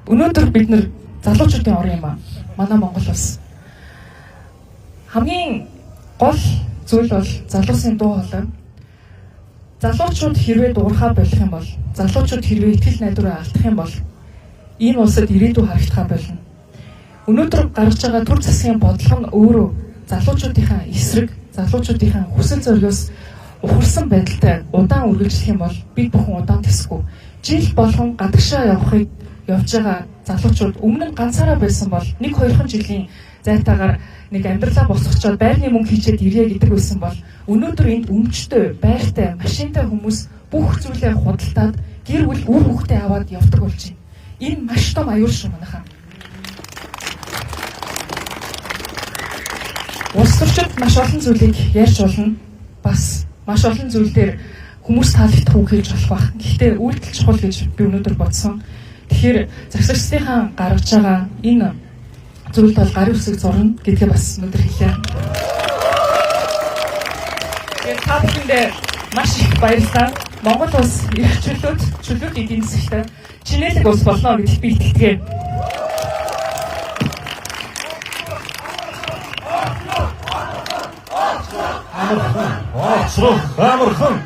Өнөөдөр бид нар залуучуудын орн юм аа. Манай Монгол улс. Хамгийн гол зүйл бол залуусын дуу хоолой. Залуучууд хэрвээ дуурхаа болох юм бол, залуучууд хэрвээ итгэл найдвараа алдах юм бол энэ улсад ирээдүй харагдах болно. Өнөөдөр гарч байгаа төр засгийн бодлого нь өөрөө залуучуудынхаа эсрэг, залуучуудынхаа хүсэл зорилгоос ухарсан байдалтай удаан үргэлжлэх юм бол бид бүхэн удаан тэсэхгүй. Жил болгон гадагшаа явж байгаа залуучууд өмнө нь ганцаараа байсан бол 1-2 жилийн зайтаагаар нэг амьдралаа босгочоод байрны мөнгө хийчээд ирье гэдэг байсан бол өнөөдөр энд өмчтэй, байртай, машинтай хүмүүс бүх зүйлээ худалдаад гэр бүл үр хүүхдээ аваад явдаг болж байна. Энэ маш том аюул шүү манайхаа. Улс төрчид маш олон зүйлийг ярьж болно. Бас маш олон зүйл дээр хүмүүс таалагдах үг хэлж болох байх. Гэхдээ үйлдэл чухал гэж би өнөөдөр бодсон. Тэгэхээр засагчдынхаа гаргаж байгаа энэ зүйлд бол гарын үсэг зурна гэдгээ бас өнөөдөр хэлье. Тэгээд та бүхэндээ маш их баярлалаа. Монгол улс чөлөөт эдийн засагтай чинэлэг улс болно гэдэгт би итгэдэг. Амархан.